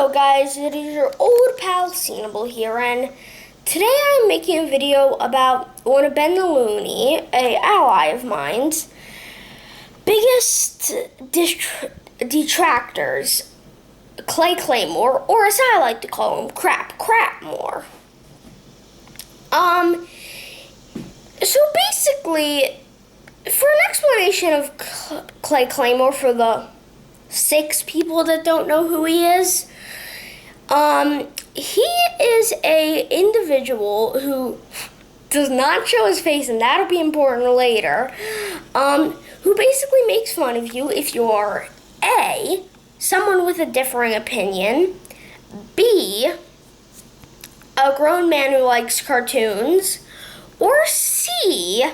Hello guys, it is your old pal Cinnable here, and today I'm making a video about one of Ben the Looney, a ally of mine's, biggest detractors, Claymore, or as I like to call him, Crapmore. So basically, for an explanation of Claymore for the 6 people that don't know who he is, he is a individual who does not show his face, and that'll be important later, who basically makes fun of you if you're A, someone with a differing opinion, B, a grown man who likes cartoons, or C,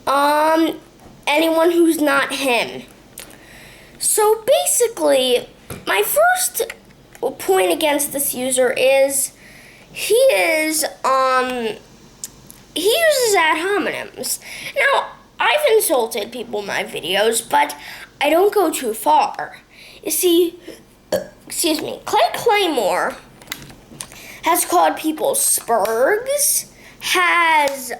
anyone who's not him. So basically, my first point against this user is he uses ad hominems. Now, I've insulted people in my videos, but I don't go too far. You see, Claymore has called people spurgs, has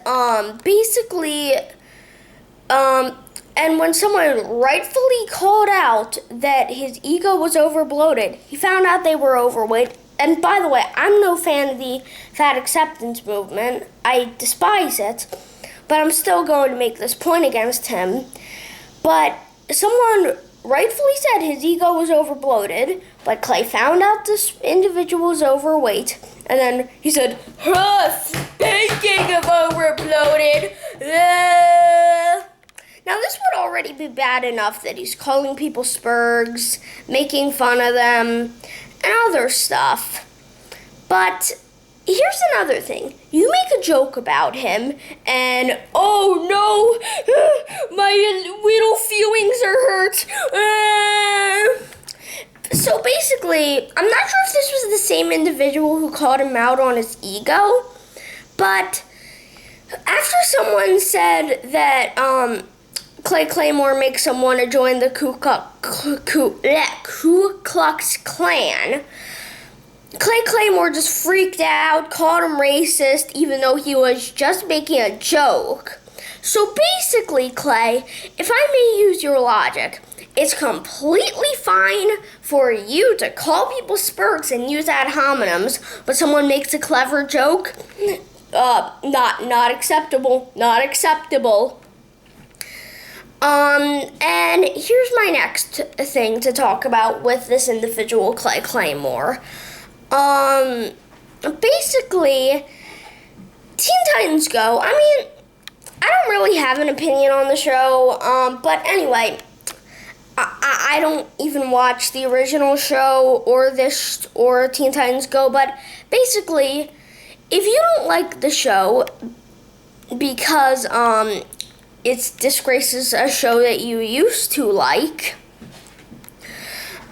and when someone rightfully called out that his ego was overbloated, he found out they were overweight. And by the way, I'm no fan of the fat acceptance movement. I despise it. But I'm still going to make this point against him. But someone rightfully said his ego was overbloated, but Clay found out this individual was overweight. And then he said, speaking of overbloated, Now, this would already be bad enough that he's calling people spurgs, making fun of them, and other stuff. But here's another thing. You make a joke about him, and, oh no, my little feelings are hurt. So basically, I'm not sure if this was the same individual who called him out on his ego, but after someone said that, Claymore makes him want to join the Ku Klux Klan, Claymore just freaked out, called him racist, even though he was just making a joke. So basically, Clay, if I may use your logic, it's completely fine for you to call people spurgs and use ad hominems, but someone makes a clever joke? Not acceptable. Not acceptable. And here's my next thing to talk about with this individual, Claymore. Basically, Teen Titans Go, I mean, I don't really have an opinion on the show, but anyway, I don't even watch the original show or Teen Titans Go, but basically, if you don't like the show because, it disgraces a show that you used to like,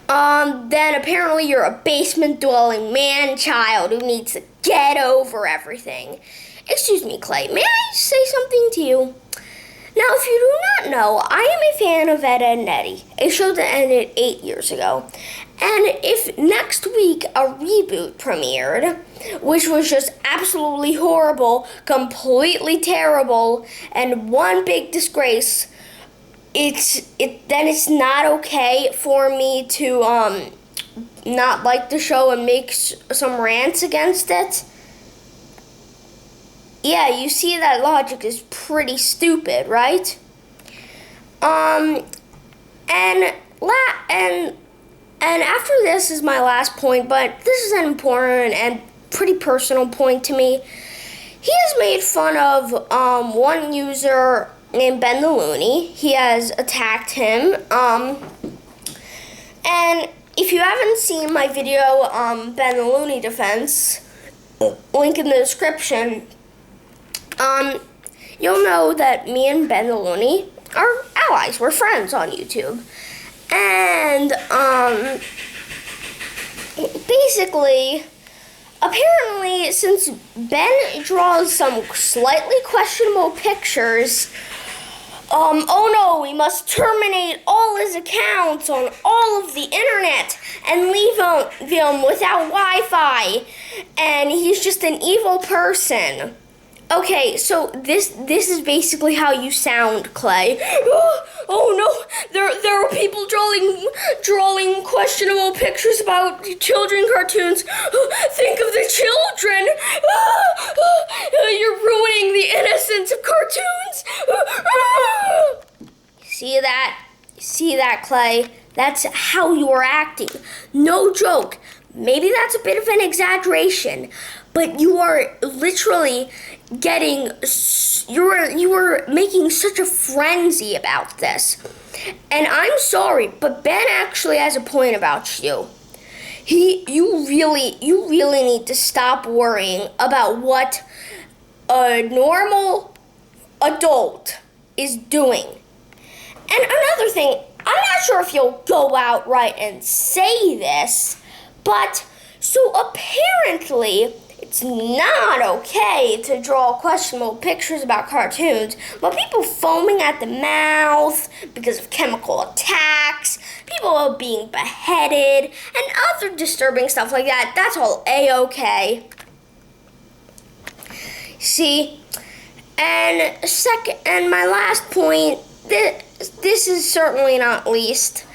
then apparently you're a basement-dwelling man-child who needs to get over everything. Excuse me, Clay, may I say something to you? Now, if you do not know, I am a fan of Ed, Edd n Eddy, a show that ended 8 years ago. And if next week a reboot premiered, which was just absolutely horrible, completely terrible, and one big disgrace, then it's not okay for me to not like the show and make some rants against it. Yeah, you see that logic is pretty stupid, right? And after this is my last point, but this is an important and pretty personal point to me. He has made fun of one user named Ben the Looney. He has attacked him. And if you haven't seen my video, Ben the Looney defense, link in the description, you'll know that me and Ben the Looney are allies. We're friends on YouTube. And, basically, apparently, since Ben draws some slightly questionable pictures, oh no, we must terminate all his accounts on all of the internet and leave film without Wi-Fi, and he's just an evil person. Okay, so this is basically how you sound, Clay. Oh no, there are people drawing questionable pictures about children cartoons. Think of the children. You're ruining the innocence of cartoons. See that? See that, Clay? That's how you are acting. No joke. Maybe that's a bit of an exaggeration, but you are literally you are making such a frenzy about this. And I'm sorry, but Ben actually has a point about you. You really need to stop worrying about what a normal adult is doing. And another thing, I'm not sure if you'll go outright and say this, but so apparently it's not okay to draw questionable pictures about cartoons, but people foaming at the mouth because of chemical attacks, people being beheaded, and other disturbing stuff like that, that's all A-okay. See? And my last point, this is certainly not least.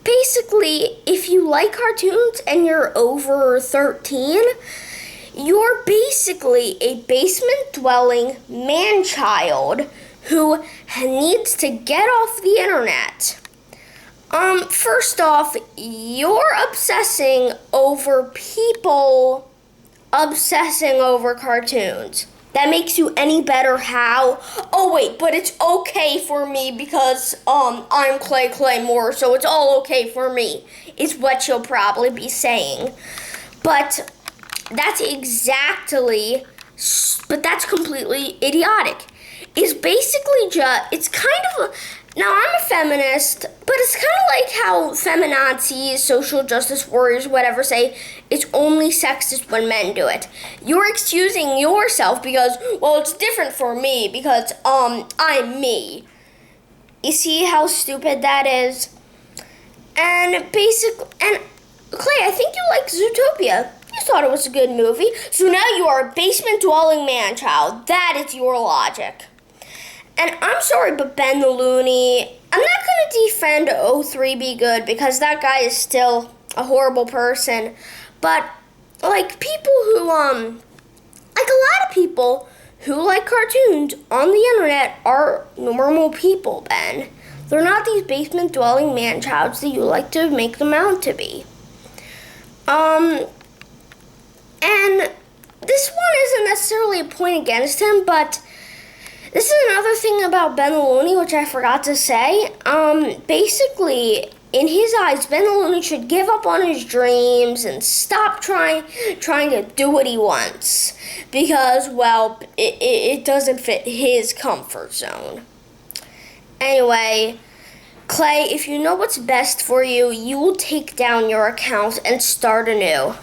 Basically, if you like cartoons and you're over 13, you're basically a basement-dwelling man-child who needs to get off the internet. First off, you're obsessing over people obsessing over cartoons. That makes you any better how? Oh wait, but it's okay for me because I'm Claymore, so it's all okay for me, is what you'll probably be saying. But that's completely idiotic. It's basically it's kind of now I'm a feminist, but it's kind of like how feminazis, social justice warriors, whatever, say it's only sexist when men do it. You're excusing yourself because, well, it's different for me because, I'm me. You see how stupid that is? And Clay, I think you like Zootopia. You thought it was a good movie, so now you are a basement-dwelling man-child. That is your logic. And I'm sorry, but Ben the Looney, I'm not going to defend O3 Be Good because that guy is still a horrible person. But, like, people who, like a lot of people who like cartoons on the internet are normal people, Ben. They're not these basement-dwelling man-childs that you like to make them out to be. And this one isn't necessarily a point against him, but this is another thing about Ben the Looney, which I forgot to say. Basically, in his eyes, Ben the Looney should give up on his dreams and stop trying to do what he wants. Because, well, it doesn't fit his comfort zone. Anyway, Clay, if you know what's best for you, you will take down your account and start anew.